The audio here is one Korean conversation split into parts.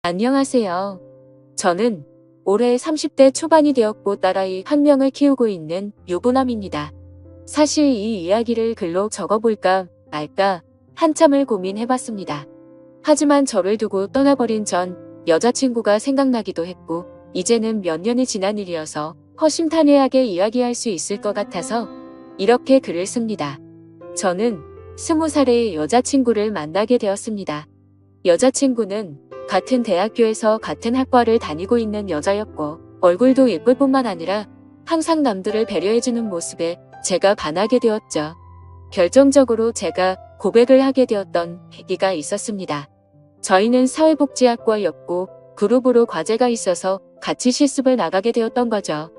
안녕하세요. 저는 올해 30대 초반이 되었고 딸아이 한 명을 키우고 있는 유부남입니다. 사실 이 이야기를 글로 적어볼까 말까 한참을 고민해봤습니다. 하지만 저를 두고 떠나버린 전 여자친구가 생각나기도 했고 이제는 몇 년이 지난 일이어서 허심탄회하게 이야기할 수 있을 것 같아서 이렇게 글을 씁니다. 저는 20살의 여자친구를 만나게 되었습니다. 여자친구는 같은 대학교에서 같은 학과를 다니고 있는 여자였고 얼굴도 예쁠 뿐만 아니라 항상 남들을 배려해주는 모습에 제가 반하게 되었죠. 결정적으로 제가 고백을 하게 되었던 계기가 있었습니다. 저희는 사회복지학과였고 그룹으로 과제가 있어서 같이 실습을 나가게 되었던 거죠.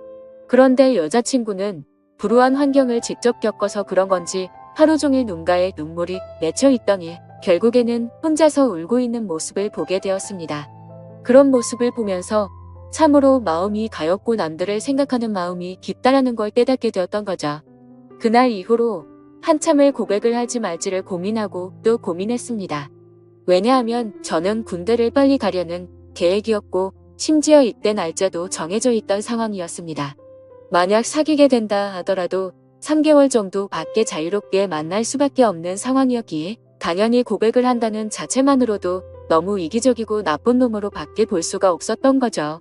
그런데 여자친구는 불우한 환경을 직접 겪어서 그런 건지 하루 종일 눈가에 눈물이 맺혀 있더니 결국에는 혼자서 울고 있는 모습을 보게 되었습니다. 그런 모습을 보면서 참으로 마음이 가엽고 남들을 생각하는 마음이 깊다라는 걸 깨닫게 되었던 거죠. 그날 이후로 한참을 고백을 하지 말지를 고민하고 또 고민했습니다. 왜냐하면 저는 군대를 빨리 가려는 계획이었고 심지어 이때 날짜도 정해져 있던 상황이었습니다. 만약 사귀게 된다 하더라도 3개월 정도 밖에 자유롭게 만날 수밖에 없는 상황이었기에 당연히 고백을 한다는 자체만으로도 너무 이기적이고 나쁜 놈으로 밖에 볼 수가 없었던 거죠.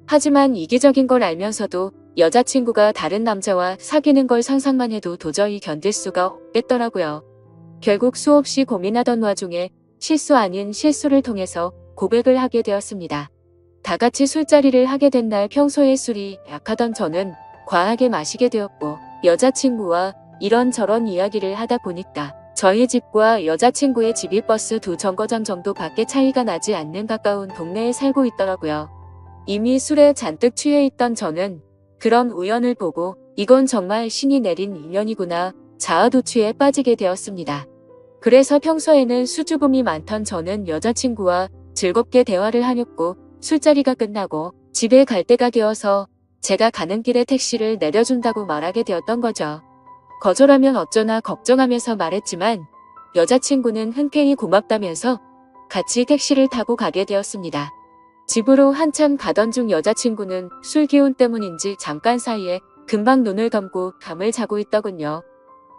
하지만 이기적인 걸 알면서도 여자친구가 다른 남자와 사귀는 걸 상상만 해도 도저히 견딜 수가 없겠더라고요. 결국 수없이 고민하던 와중에 실수 아닌 실수를 통해서 고백을 하게 되었습니다. 다 같이 술자리를 하게 된 날 평소에 술이 약하던 저는 과하게 마시게 되었고 여자친구와 이런저런 이야기를 하다 보니까 저희 집과 여자친구의 집이 버스 2정거장 정도 밖에 차이가 나지 않는 가까운 동네에 살고 있더라고요. 이미 술에 잔뜩 취해 있던 저는 그런 우연을 보고 이건 정말 신이 내린 인연이구나 자아도취에 빠지게 되었습니다. 그래서 평소에는 수줍음이 많던 저는 여자친구와 즐겁게 대화를 하였고 술자리가 끝나고 집에 갈 때가 되어서 제가 가는 길에 택시를 내려준다고 말하게 되었던 거죠. 거절하면 어쩌나 걱정하면서 말했지만 여자친구는 흔쾌히 고맙다면서 같이 택시를 타고 가게 되었습니다. 집으로 한참 가던 중 여자친구는 술 기운 때문인지 잠깐 사이에 금방 눈을 감고 잠을 자고 있더군요.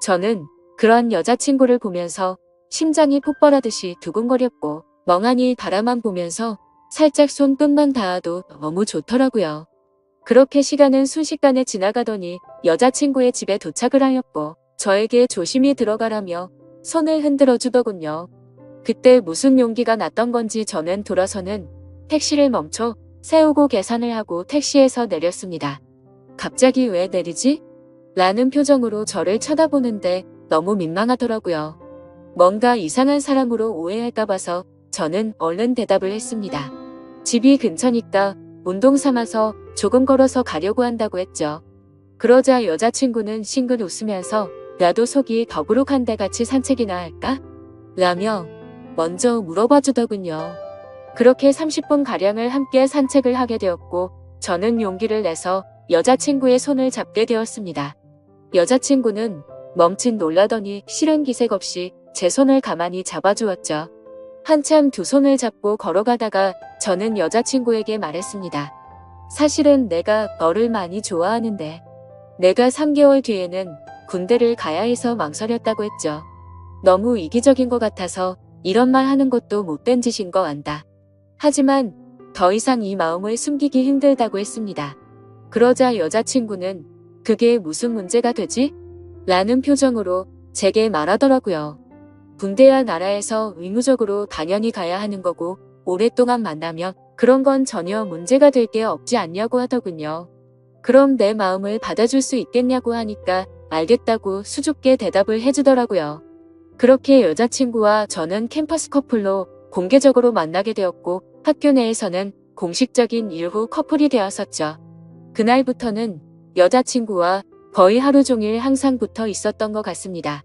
저는 그런 여자친구를 보면서 심장이 폭발하듯이 두근거렸고 멍하니 바라만 보면서 살짝 손끝만 닿아도 너무 좋더라고요. 그렇게 시간은 순식간에 지나가더니 여자친구의 집에 도착을 하였고 저에게 조심히 들어가라며 손을 흔들어 주더군요. 그때 무슨 용기가 났던 건지 저는 돌아서는 택시를 멈춰 세우고 계산을 하고 택시에서 내렸습니다. 갑자기 왜 내리지? 라는 표정으로 저를 쳐다보는데 너무 민망하더라고요. 뭔가 이상한 사람으로 오해할까 봐서 저는 얼른 대답을 했습니다. 집이 근처니까 운동 삼아서 조금 걸어서 가려고 한다고 했죠. 그러자 여자친구는 싱긋 웃으면서 나도 속이 더부룩한데 같이 산책이나 할까? 라며 먼저 물어봐 주더군요. 그렇게 30분가량을 함께 산책을 하게 되었고 저는 용기를 내서 여자친구의 손을 잡게 되었습니다. 여자친구는 멈칫 놀라더니 싫은 기색 없이 제 손을 가만히 잡아주었죠. 한참 두 손을 잡고 걸어가다가 저는 여자친구에게 말했습니다. 사실은 내가 너를 많이 좋아하는데 내가 3개월 뒤에는 군대를 가야 해서 망설였다고 했죠. 너무 이기적인 것 같아서 이런 말 하는 것도 못된 짓인 거 안다. 하지만 더 이상 이 마음을 숨기기 힘들다고 했습니다. 그러자 여자친구는 그게 무슨 문제가 되지? 라는 표정으로 제게 말하더라고요. 군대야 나라에서 의무적으로 당연히 가야 하는 거고 오랫동안 만나면 그런 건 전혀 문제가 될 게 없지 않냐고 하더군요. 그럼 내 마음을 받아줄 수 있겠냐고 하니까 알겠다고 수줍게 대답을 해주더라고요. 그렇게 여자친구와 저는 캠퍼스 커플로 공개적으로 만나게 되었고 학교 내에서는 공식적인 일후 커플이 되었었죠. 그날부터는 여자친구와 거의 하루 종일 항상 붙어 있었던 것 같습니다.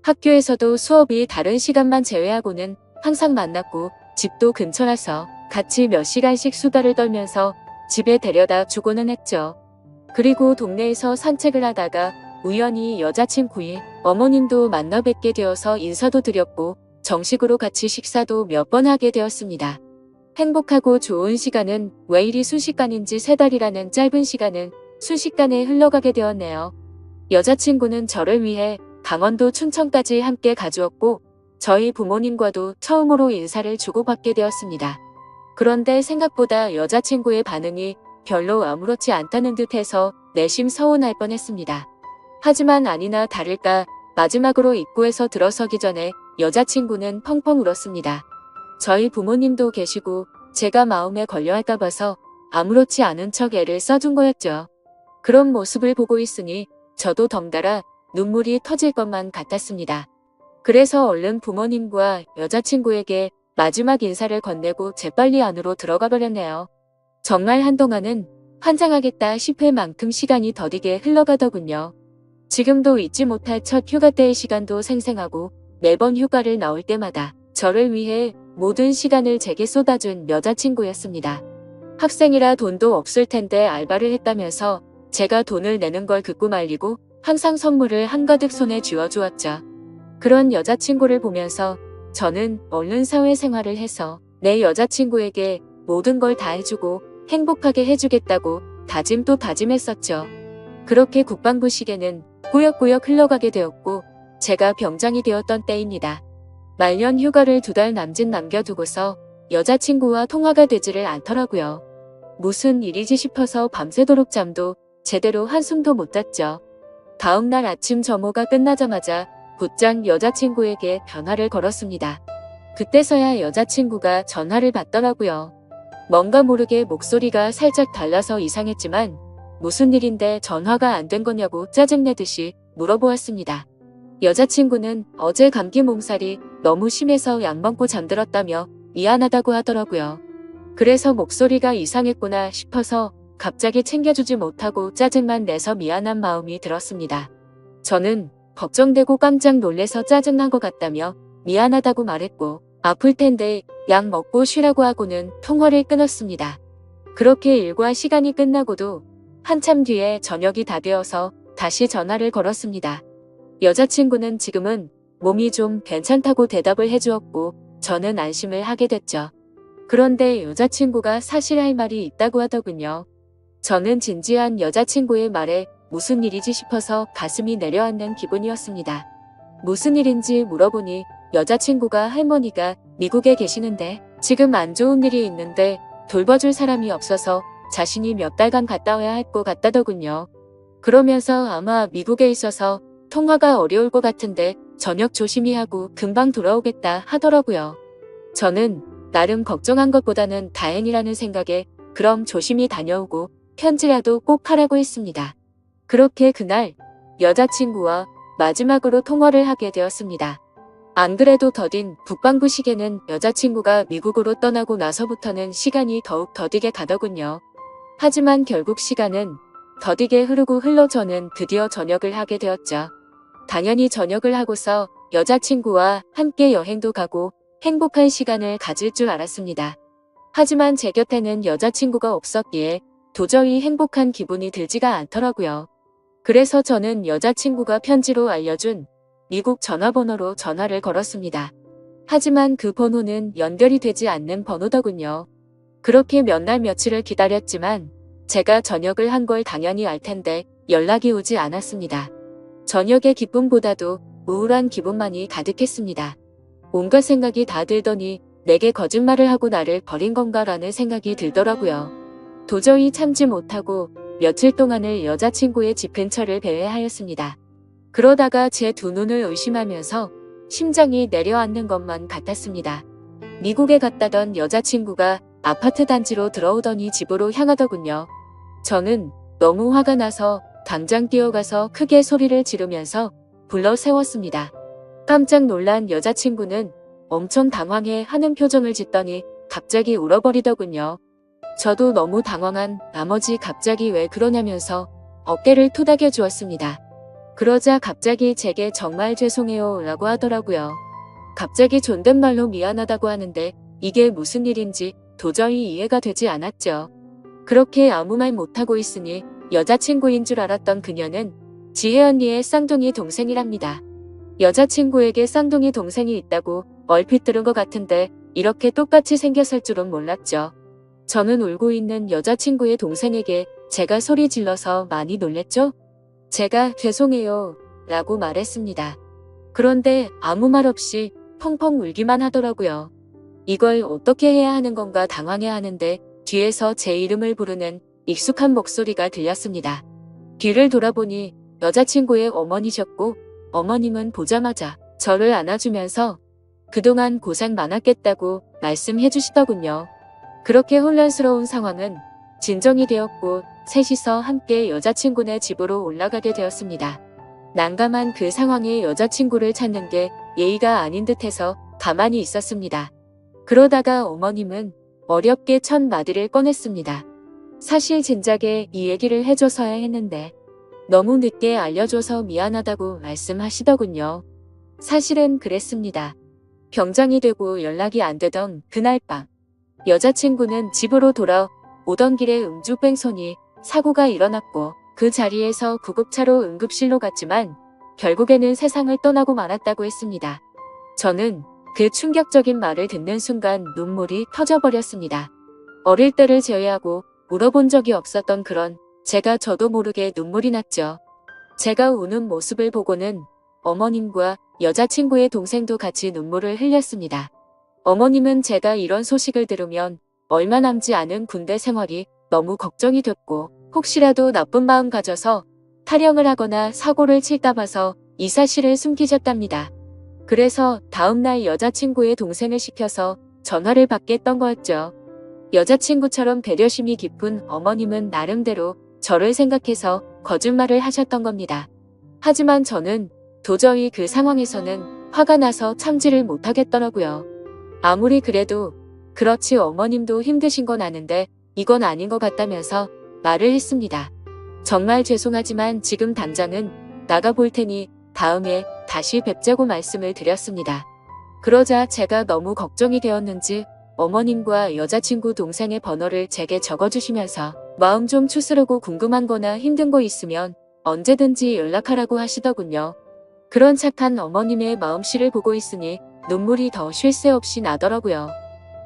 학교에서도 수업이 다른 시간만 제외하고는 항상 만났고 집도 근처라서 같이 몇 시간씩 수다를 떨면서 집에 데려다 주고는 했죠. 그리고 동네에서 산책을 하다가 우연히 여자친구의 어머님도 만나 뵙게 되어서 인사도 드렸고 정식으로 같이 식사도 몇 번 하게 되었습니다. 행복하고 좋은 시간은 왜 이리 순식간인지 3달이라는 짧은 시간은 순식간에 흘러가게 되었네요. 여자친구는 저를 위해 강원도 춘천까지 함께 가주었고 저희 부모님과도 처음으로 인사를 주고받게 되었습니다. 그런데 생각보다 여자친구의 반응이 별로 아무렇지 않다는 듯해서 내심 서운할 뻔했습니다. 하지만 아니나 다를까 마지막으로 입구에서 들어서기 전에 여자친구는 펑펑 울었습니다. 저희 부모님도 계시고 제가 마음에 걸려할까 봐서 아무렇지 않은 척 애를 써준 거였죠. 그런 모습을 보고 있으니 저도 덩달아 눈물이 터질 것만 같았습니다. 그래서 얼른 부모님과 여자친구에게 마지막 인사를 건네고 재빨리 안으로 들어가 버렸네요. 정말 한동안은 환장하겠다 싶을 만큼 시간이 더디게 흘러가더군요. 지금도 잊지 못할 첫 휴가 때의 시간도 생생하고 매번 휴가를 나올 때마다 저를 위해 모든 시간을 제게 쏟아준 여자친구였습니다. 학생이라 돈도 없을 텐데 알바를 했다면서 제가 돈을 내는 걸 듣고 말리고 항상 선물을 한가득 손에 쥐어주었죠. 그런 여자친구를 보면서 저는 얼른 사회생활을 해서 내 여자친구에게 모든 걸 다 해주고 행복하게 해주겠다고 다짐 또 다짐했었죠. 그렇게 국방부 시계는 꾸역꾸역 흘러가게 되었고 제가 병장이 되었던 때입니다. 말년 휴가를 2달 남짓 남겨두고서 여자친구와 통화가 되지를 않더라고요. 무슨 일이지 싶어서 밤새도록 잠도 제대로 한숨도 못 잤죠. 다음날 아침 점호가 끝나자마자 곧장 여자친구에게 전화를 걸었습니다. 그때서야 여자친구가 전화를 받더라고요. 뭔가 모르게 목소리가 살짝 달라서 이상했지만 무슨 일인데 전화가 안 된 거냐고 짜증내듯이 물어보았습니다. 여자친구는 어제 감기 몸살이 너무 심해서 약 먹고 잠들었다며 미안하다고 하더라고요. 그래서 목소리가 이상했구나 싶어서 갑자기 챙겨주지 못하고 짜증만 내서 미안한 마음이 들었습니다. 저는 걱정되고 깜짝 놀래서 짜증난 것 같다며 미안하다고 말했고 아플 텐데 약 먹고 쉬라고 하고는 통화를 끊었습니다. 그렇게 일과 시간이 끝나고도 한참 뒤에 저녁이 다 되어서 다시 전화를 걸었습니다. 여자친구는 지금은 몸이 좀 괜찮다고 대답을 해주었고 저는 안심을 하게 됐죠. 그런데 여자친구가 사실 할 말이 있다고 하더군요. 저는 진지한 여자친구의 말에 무슨 일이지 싶어서 가슴이 내려앉는 기분이었습니다. 무슨 일인지 물어보니 여자친구가 할머니가 미국에 계시는데 지금 안 좋은 일이 있는데 돌봐줄 사람이 없어서 자신이 몇 달간 갔다 와야 할 것 같다더군요. 그러면서 아마 미국에 있어서 통화가 어려울 것 같은데 저녁 조심히 하고 금방 돌아오겠다 하더라고요. 저는 나름 걱정한 것보다는 다행이라는 생각에 그럼 조심히 다녀오고 편지라도 꼭 하라고 했습니다. 그렇게 그날 여자친구와 마지막으로 통화를 하게 되었습니다. 안 그래도 더딘 국방부 시계는 여자친구가 미국으로 떠나고 나서부터는 시간이 더욱 더디게 가더군요. 하지만 결국 시간은 더디게 흐르고 흘러 저는 드디어 전역을 하게 되었죠. 당연히 전역을 하고서 여자친구와 함께 여행도 가고 행복한 시간을 가질 줄 알았습니다. 하지만 제 곁에는 여자친구가 없었기에 도저히 행복한 기분이 들지가 않더라고요. 그래서 저는 여자친구가 편지로 알려준 미국 전화번호로 전화를 걸었습니다. 하지만 그 번호는 연결이 되지 않는 번호더군요. 그렇게 몇 날 며칠을 기다렸지만 제가 전역을 한 걸 당연히 알 텐데 연락이 오지 않았습니다. 저녁의 기쁨보다도 우울한 기분만이 가득했습니다. 온갖 생각이 다 들더니 내게 거짓말을 하고 나를 버린 건가라는 생각이 들더라고요. 도저히 참지 못하고 며칠 동안을 여자친구의 집 근처를 배회하였습니다. 그러다가 제 두 눈을 의심하면서 심장이 내려앉는 것만 같았습니다. 미국에 갔다던 여자친구가 아파트 단지로 들어오더니 집으로 향하더군요. 저는 너무 화가 나서 당장 뛰어가서 크게 소리를 지르면서 불러 세웠습니다. 깜짝 놀란 여자친구는 엄청 당황해 하는 표정을 짓더니 갑자기 울어버리더군요. 저도 너무 당황한 나머지 갑자기 왜 그러냐면서 어깨를 토닥여 주었습니다. 그러자 갑자기 제게 정말 죄송해요 라고 하더라고요. 갑자기 존댓말로 미안하다고 하는데 이게 무슨 일인지 도저히 이해가 되지 않았죠. 그렇게 아무 말 못하고 있으니 여자친구인 줄 알았던 그녀는 지혜 언니의 쌍둥이 동생이랍니다. 여자친구에게 쌍둥이 동생이 있다고 얼핏 들은 것 같은데 이렇게 똑같이 생겼을 줄은 몰랐죠. 저는 울고 있는 여자친구의 동생에게 제가 소리 질러서 많이 놀랬죠? 제가 죄송해요 라고 말했습니다. 그런데 아무 말 없이 펑펑 울기만 하더라고요. 이걸 어떻게 해야 하는 건가 당황해 하는데 뒤에서 제 이름을 부르는 익숙한 목소리가 들렸습니다. 뒤를 돌아보니 여자친구의 어머니셨고 어머님은 보자마자 저를 안아주면서 그동안 고생 많았겠다고 말씀해 주시더군요. 그렇게 혼란스러운 상황은 진정이 되었고 셋이서 함께 여자친구네 집으로 올라가게 되었습니다. 난감한 그 상황에 여자친구를 찾는 게 예의가 아닌 듯해서 가만히 있었습니다. 그러다가 어머님은 어렵게 첫 마디를 꺼냈습니다. 사실 진작에 이 얘기를 해줘서야 했는데 너무 늦게 알려줘서 미안하다고 말씀하시더군요. 사실은 그랬습니다. 병장이 되고 연락이 안 되던 그날 밤 여자친구는 집으로 돌아오던 길에 음주 뺑소니 사고가 일어났고 그 자리에서 구급차로 응급실로 갔지만 결국에는 세상을 떠나고 말았다고 했습니다. 저는 그 충격적인 말을 듣는 순간 눈물이 터져버렸습니다. 어릴 때를 제외하고 울어본 적이 없었던 그런 제가 저도 모르게 눈물이 났죠. 제가 우는 모습을 보고는 어머님과 여자친구의 동생도 같이 눈물을 흘렸습니다. 어머님은 제가 이런 소식을 들으면 얼마 남지 않은 군대 생활이 너무 걱정이 됐고 혹시라도 나쁜 마음 가져서 탈영을 하거나 사고를 칠까 봐서 이 사실을 숨기셨답니다. 그래서 다음날 여자친구의 동생을 시켜서 전화를 받게 했던 거였죠. 여자친구처럼 배려심이 깊은 어머님은 나름대로 저를 생각해서 거짓말을 하셨던 겁니다. 하지만 저는 도저히 그 상황에서는 화가 나서 참지를 못하겠더라고요. 아무리 그래도 그렇지 어머님도 힘드신 건 아는데 이건 아닌 것 같다면서 말을 했습니다. 정말 죄송하지만 지금 당장은 나가볼 테니 다음에 다시 뵙자고 말씀을 드렸습니다. 그러자 제가 너무 걱정이 되었는지 어머님과 여자친구 동생의 번호를 제게 적어주시면서 마음 좀 추스르고 궁금한 거나 힘든 거 있으면 언제든지 연락하라고 하시더군요. 그런 착한 어머님의 마음씨를 보고 있으니 눈물이 더 쉴 새 없이 나더라고요.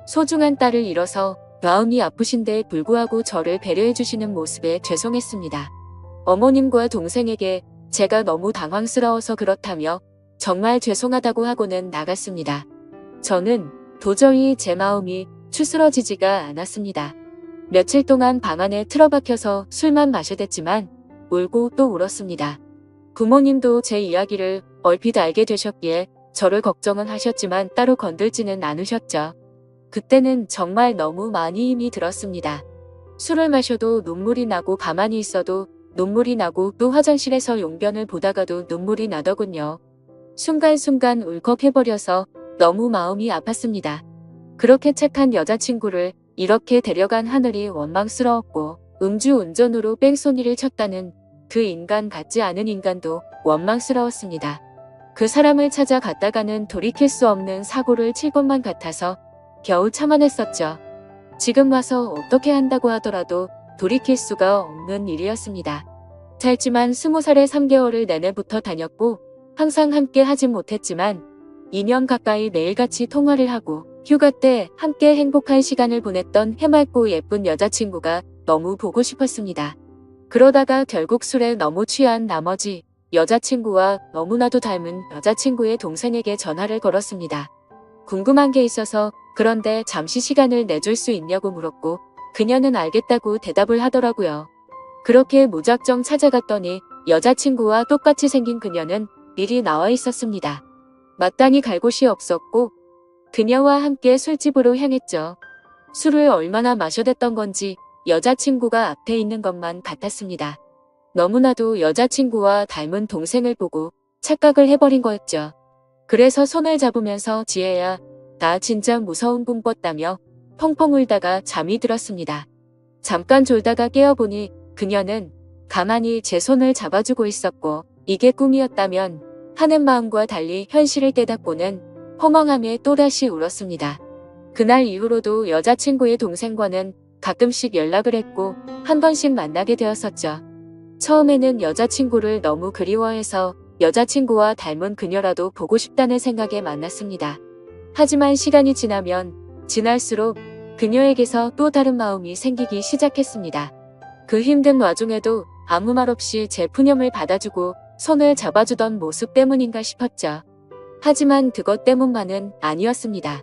소중한 딸을 잃어서 마음이 아프신데 불구하고 저를 배려해 주시는 모습에 죄송했습니다. 어머님과 동생에게 제가 너무 당황스러워서 그렇다며 정말 죄송하다고 하고는 나갔습니다. 저는 도저히 제 마음이 추스러지지가 않았습니다. 며칠 동안 방 안에 틀어박혀서 술만 마셔댔지만 울고 또 울었습니다. 부모님도 제 이야기를 얼핏 알게 되셨기에 저를 걱정은 하셨지만 따로 건들지는 않으셨죠. 그때는 정말 너무 많이 힘이 들었습니다. 술을 마셔도 눈물이 나고 가만히 있어도 눈물이 나고 또 화장실에서 용변을 보다가도 눈물이 나더군요. 순간순간 울컥해버려서 너무 마음이 아팠습니다. 그렇게 착한 여자친구를 이렇게 데려간 하늘이 원망스러웠고 음주운전으로 뺑소니를 쳤다는 그 인간 같지 않은 인간도 원망스러웠습니다. 그 사람을 찾아갔다가는 돌이킬 수 없는 사고를 칠 것만 같아서 겨우 참아냈었죠. 지금 와서 어떻게 한다고 하더라도 돌이킬 수가 없는 일이었습니다. 짧지만 20살에 3개월을 내내 붙어 다녔고 항상 함께 하진 못했지만 2년 가까이 매일같이 통화를 하고 휴가 때 함께 행복한 시간을 보냈던 해맑고 예쁜 여자친구가 너무 보고 싶었습니다. 그러다가 결국 술에 너무 취한 나머지 여자친구와 너무나도 닮은 여자친구의 동생에게 전화를 걸었습니다. 궁금한 게 있어서 그런데 잠시 시간을 내줄 수 있냐고 물었고 그녀는 알겠다고 대답을 하더라고요. 그렇게 무작정 찾아갔더니 여자친구와 똑같이 생긴 그녀는 미리 나와 있었습니다. 마땅히 갈 곳이 없었고 그녀와 함께 술집으로 향했죠. 술을 얼마나 마셔댔던 건지 여자친구가 앞에 있는 것만 같았습니다. 너무나도 여자친구와 닮은 동생을 보고 착각을 해버린 거였죠. 그래서 손을 잡으면서 지혜야, 나 진짜 무서운 꿈 꿨다며 펑펑 울다가 잠이 들었습니다. 잠깐 졸다가 깨어보니 그녀는 가만히 제 손을 잡아주고 있었고 이게 꿈이었다면 하는 마음과 달리 현실을 깨닫고는 허망함에 또다시 울었습니다. 그날 이후로도 여자친구의 동생과는 가끔씩 연락을 했고 한 번씩 만나게 되었었죠. 처음에는 여자친구를 너무 그리워해서 여자친구와 닮은 그녀라도 보고 싶다는 생각에 만났습니다. 하지만 시간이 지나면 지날수록 그녀에게서 또 다른 마음이 생기기 시작했습니다. 그 힘든 와중에도 아무 말 없이 제 푸념을 받아주고 손을 잡아주던 모습 때문인가 싶었죠. 하지만 그것 때문만은 아니었습니다.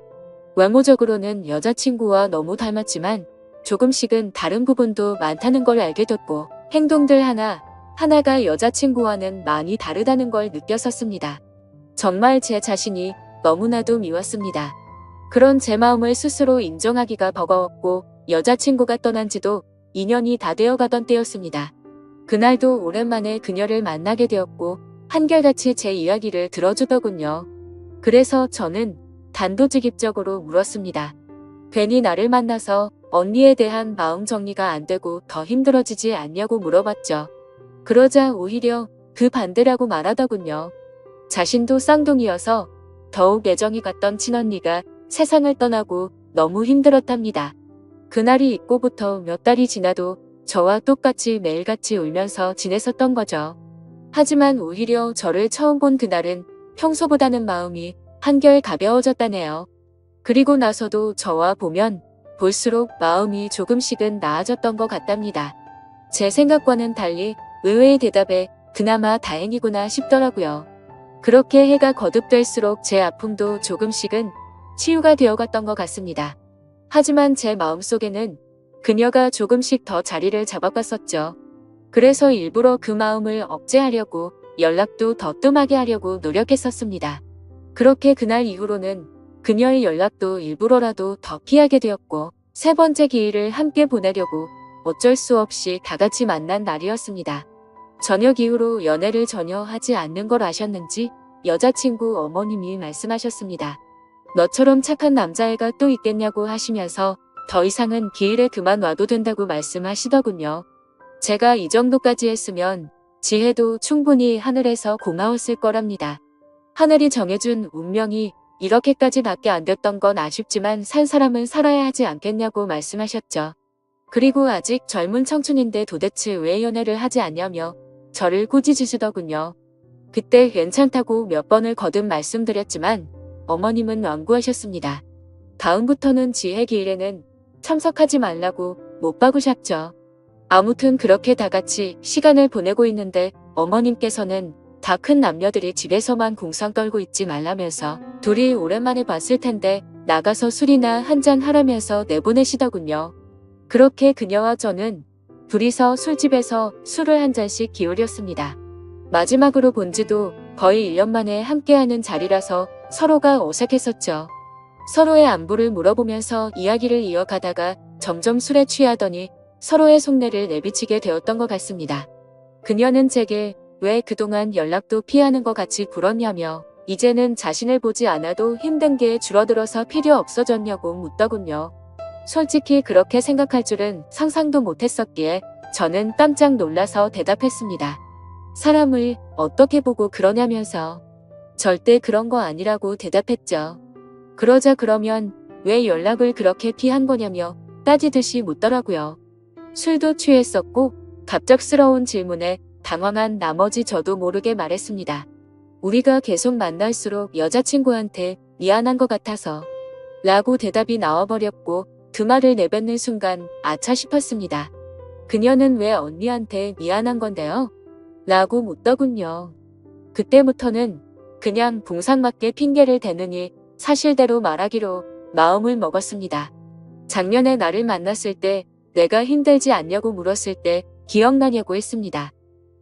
외모적으로는 여자친구와 너무 닮았지만 조금씩은 다른 부분도 많다는 걸 알게 됐고 행동들 하나가 여자친구와는 많이 다르다는 걸 느꼈었습니다. 정말 제 자신이 너무나도 미웠습니다. 그런 제 마음을 스스로 인정하기가 버거웠고 여자친구가 떠난 지도 2년이 다 되어가던 때였습니다. 그날도 오랜만에 그녀를 만나게 되었고 한결같이 제 이야기를 들어주더군요. 그래서 저는 단도직입적으로 물었습니다. 괜히 나를 만나서 언니에 대한 마음 정리가 안 되고 더 힘들어지지 않냐고 물어봤죠. 그러자 오히려 그 반대라고 말하더군요. 자신도 쌍둥이여서 더욱 애정이 갔던 친언니가 세상을 떠나고 너무 힘들었답니다. 그날이 있고부터 몇 달이 지나도 저와 똑같이 매일같이 울면서 지냈었던 거죠. 하지만 오히려 저를 처음 본 그날은 평소보다는 마음이 한결 가벼워졌다네요. 그리고 나서도 저와 보면 볼수록 마음이 조금씩은 나아졌던 것 같답니다. 제 생각과는 달리 의외의 대답에 그나마 다행이구나 싶더라고요. 그렇게 해가 거듭될수록 제 아픔도 조금씩은 치유가 되어갔던 것 같습니다. 하지만 제 마음속에는 그녀가 조금씩 더 자리를 잡아갔었죠. 그래서 일부러 그 마음을 억제하려고 연락도 더 뜸하게 하려고 노력했었습니다. 그렇게 그날 이후로는 그녀의 연락도 일부러라도 더 피하게 되었고 세 번째 기회를 함께 보내려고 어쩔 수 없이 다 같이 만난 날이었습니다. 저녁 이후로 연애를 전혀 하지 않는 걸 아셨는지 여자친구 어머님이 말씀하셨습니다. 너처럼 착한 남자애가 또 있겠냐고 하시면서 더 이상은 기일에 그만 와도 된다고 말씀하시더군요. 제가 이 정도까지 했으면 지혜도 충분히 하늘에서 고마웠을 거랍니다. 하늘이 정해준 운명이 이렇게까지밖에 안 됐던 건 아쉽지만 산 사람은 살아야 하지 않겠냐고 말씀하셨죠. 그리고 아직 젊은 청춘인데 도대체 왜 연애를 하지 않냐며 저를 꾸짖으시더군요. 그때 괜찮다고 몇 번을 거듭 말씀드렸지만 어머님은 완고하셨습니다. 다음부터는 지혜 기일에는 참석하지 말라고 못 박으셨죠. 아무튼 그렇게 다 같이 시간을 보내고 있는데 어머님께서는 다 큰 남녀들이 집에서만 궁상 떨고 있지 말라면서 둘이 오랜만에 봤을 텐데 나가서 술이나 한잔 하라면서 내보내시더군요. 그렇게 그녀와 저는 둘이서 술집에서 술을 한 잔씩 기울였습니다. 마지막으로 본 지도 거의 1년 만에 함께하는 자리라서 서로가 어색했었죠. 서로의 안부를 물어보면서 이야기를 이어가다가 점점 술에 취하더니 서로의 속내를 내비치게 되었던 것 같습니다. 그녀는 제게 왜 그동안 연락도 피하는 것 같이 굴었냐며 이제는 자신을 보지 않아도 힘든 게 줄어들어서 필요 없어졌냐고 묻더군요. 솔직히 그렇게 생각할 줄은 상상도 못했었기에 저는 깜짝 놀라서 대답했습니다. 사람을 어떻게 보고 그러냐면서. 절대 그런 거 아니라고 대답했죠. 그러자 그러면 왜 연락을 그렇게 피한 거냐며 따지듯이 묻더라고요. 술도 취했었고 갑작스러운 질문에 당황한 나머지 저도 모르게 말했습니다. 우리가 계속 만날수록 여자친구한테 미안한 것 같아서 라고 대답이 나와버렸고 그 말을 내뱉는 순간 아차 싶었습니다. 그녀는 왜 언니한테 미안한 건데요? 라고 묻더군요. 그때부터는 그냥 봉상맞게 핑계를 대느니 사실대로 말하기로 마음을 먹었습니다. 작년에 나를 만났을 때 내가 힘들지 않냐고 물었을 때 기억나냐고 했습니다.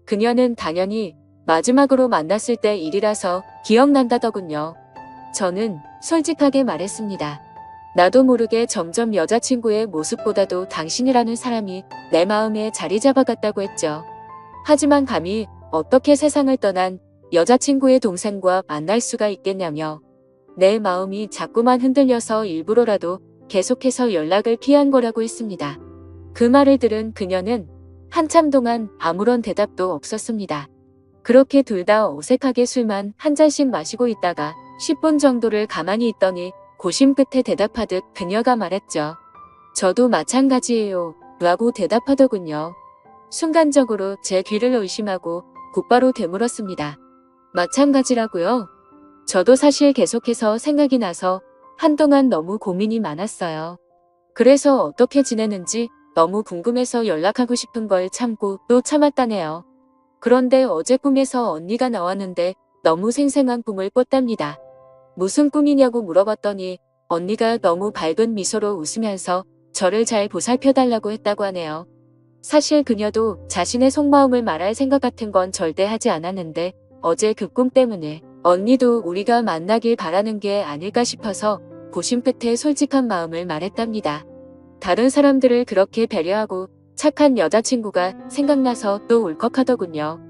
그녀는 당연히 마지막으로 만났을 때 일이라서 기억난다더군요. 저는 솔직하게 말했습니다. 나도 모르게 점점 여자친구의 모습보다도 당신이라는 사람이 내 마음에 자리 잡아갔다고 했죠. 하지만 감히 어떻게 세상을 떠난 여자친구의 동생과 만날 수가 있겠냐며 내 마음이 자꾸만 흔들려서 일부러라도 계속해서 연락을 피한 거라고 했습니다. 그 말을 들은 그녀는 한참 동안 아무런 대답도 없었습니다. 그렇게 둘 다 어색하게 술만 한 잔씩 마시고 있다가 10분 정도를 가만히 있더니 고심 끝에 대답하듯 그녀가 말했죠. 저도 마찬가지예요. 라고 대답하더군요. 순간적으로 제 귀를 의심하고 곧바로 되물었습니다. 마찬가지라고요? 저도 사실 계속해서 생각이 나서 한동안 너무 고민이 많았어요. 그래서 어떻게 지내는지 너무 궁금해서 연락하고 싶은 걸 참고 또 참았다네요. 그런데 어제 꿈에서 언니가 나왔는데 너무 생생한 꿈을 꿨답니다. 무슨 꿈이냐고 물어봤더니 언니가 너무 밝은 미소로 웃으면서 저를 잘 보살펴달라고 했다고 하네요. 사실 그녀도 자신의 속마음을 말할 생각 같은 건 절대 하지 않았는데 어제 그 꿈 때문에 언니도 우리가 만나길 바라는 게 아닐까 싶어서 고심 끝에 솔직한 마음을 말했답니다. 다른 사람들을 그렇게 배려하고 착한 여자친구가 생각나서 또 울컥하더군요.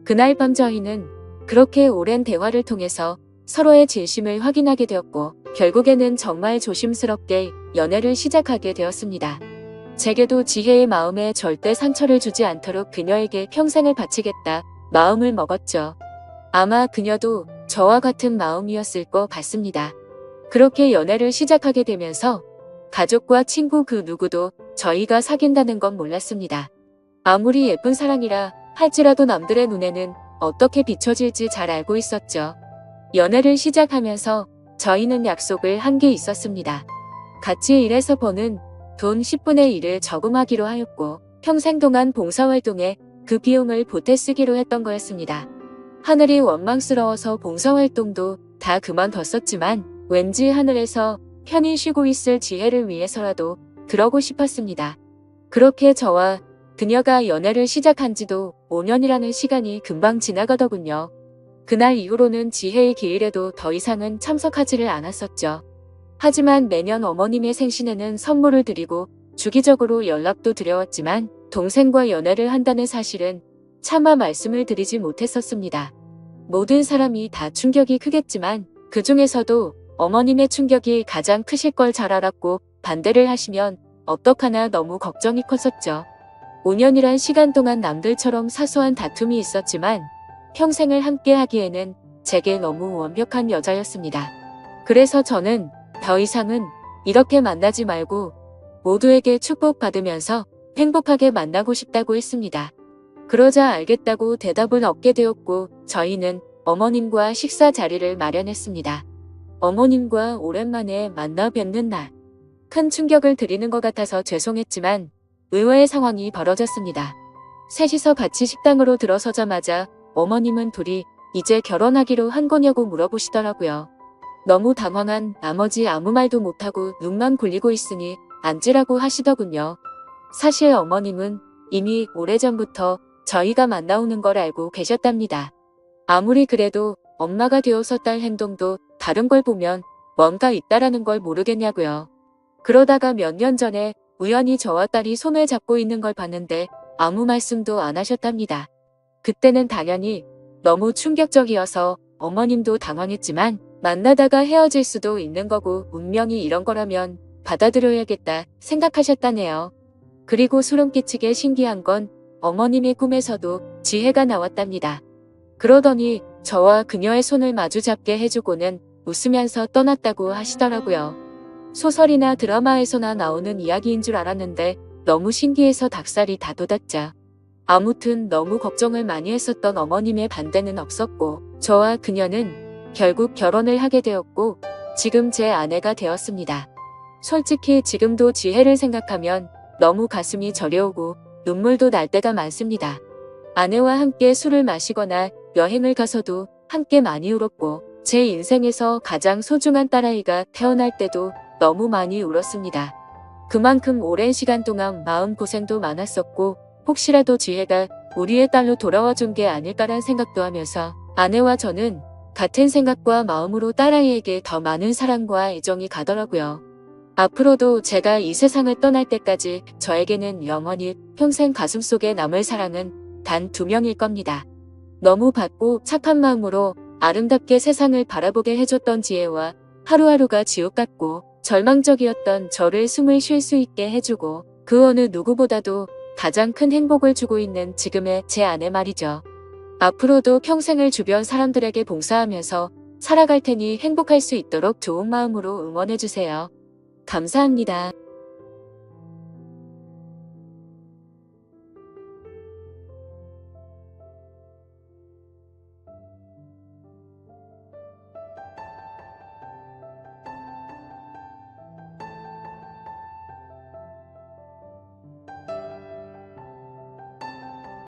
그날 밤 저희는 그렇게 오랜 대화를 통해서 서로의 진심을 확인하게 되었고 결국에는 정말 조심스럽게 연애를 시작하게 되었습니다. 제게도 지혜의 마음에 절대 상처를 주지 않도록 그녀에게 평생을 바치겠다 마음을 먹었죠. 아마 그녀도 저와 같은 마음이었을 것 같습니다. 그렇게 연애를 시작하게 되면서 가족과 친구 그 누구도 저희가 사귄다는 건 몰랐습니다. 아무리 예쁜 사랑이라 할지라도 남들의 눈에는 어떻게 비춰질지 잘 알고 있었죠. 연애를 시작하면서 저희는 약속을 한 게 있었습니다. 같이 일해서 버는 돈 10분의 1을 저금하기로 하였고 평생 동안 봉사활동에 그 비용을 보태 쓰기로 했던 거였습니다. 하늘이 원망스러워서 봉사활동도 다 그만뒀었지만 왠지 하늘에서 편히 쉬고 있을 지혜를 위해서라도 그러고 싶었습니다. 그렇게 저와 그녀가 연애를 시작한 지도 5년이라는 시간이 금방 지나가더군요. 그날 이후로는 지혜의 기일에도 더 이상은 참석하지를 않았었죠. 하지만 매년 어머님의 생신에는 선물을 드리고 주기적으로 연락도 드려왔지만 동생과 연애를 한다는 사실은 차마 말씀을 드리지 못했었습니다. 모든 사람이 다 충격이 크겠지만 그 중에서도 어머님의 충격이 가장 크실 걸 잘 알았고 반대를 하시면 어떡하나 너무 걱정이 컸었죠. 5년이란 시간 동안 남들처럼 사소한 다툼이 있었지만 평생을 함께 하기에는 제게 너무 완벽한 여자였습니다. 그래서 저는 더 이상은 이렇게 만나지 말고 모두에게 축복받으면서 행복하게 만나고 싶다고 했습니다. 그러자 알겠다고 대답을 얻게 되었고 저희는 어머님과 식사 자리를 마련했습니다. 어머님과 오랜만에 만나 뵙는 날. 큰 충격을 드리는 것 같아서 죄송했지만 의외의 상황이 벌어졌습니다. 셋이서 같이 식당으로 들어서자마자 어머님은 둘이 이제 결혼하기로 한 거냐고 물어보시더라고요. 너무 당황한 나머지 아무 말도 못하고 눈만 굴리고 있으니 앉으라고 하시더군요. 사실 어머님은 이미 오래전부터 저희가 만나오는 걸 알고 계셨답니다. 아무리 그래도 엄마가 되어서 딸 행동도 다른 걸 보면 뭔가 있다라는 걸 모르겠냐고요. 그러다가 몇 년 전에 우연히 저와 딸이 손을 잡고 있는 걸 봤는데 아무 말씀도 안 하셨답니다. 그때는 당연히 너무 충격적이어서 어머님도 당황했지만 만나다가 헤어질 수도 있는 거고 운명이 이런 거라면 받아들여야겠다 생각하셨다네요. 그리고 소름 끼치게 신기한 건 어머님의 꿈에서도 지혜가 나왔답니다. 그러더니 저와 그녀의 손을 마주 잡게 해주고는 웃으면서 떠났다고 하시더라고요. 소설이나 드라마에서나 나오는 이야기인 줄 알았는데 너무 신기해서 닭살이 다 돋았죠. 아무튼 너무 걱정을 많이 했었던 어머님의 반대는 없었고 저와 그녀는 결국 결혼을 하게 되었고 지금 제 아내가 되었습니다. 솔직히 지금도 지혜를 생각하면 너무 가슴이 저려오고 눈물도 날 때가 많습니다. 아내와 함께 술을 마시거나 여행을 가서도 함께 많이 울었고 제 인생에서 가장 소중한 딸아이가 태어날 때도 너무 많이 울었습니다. 그만큼 오랜 시간 동안 마음고생도 많았었고 혹시라도 지혜가 우리의 딸로 돌아와 준 게 아닐까란 생각도 하면서 아내와 저는 같은 생각과 마음으로 딸아이에게 더 많은 사랑과 애정이 가더라고요. 앞으로도 제가 이 세상을 떠날 때까지 저에게는 영원히 평생 가슴속에 남을 사랑은 단 2명일 겁니다. 너무 밝고 착한 마음으로 아름답게 세상을 바라보게 해줬던 지혜와 하루하루가 지옥 같고 절망적이었던 저를 숨을 쉴 수 있게 해주고 그 어느 누구보다도 가장 큰 행복을 주고 있는 지금의 제 아내 말이죠. 앞으로도 평생을 주변 사람들에게 봉사하면서 살아갈 테니 행복할 수 있도록 좋은 마음으로 응원해주세요. 감사합니다.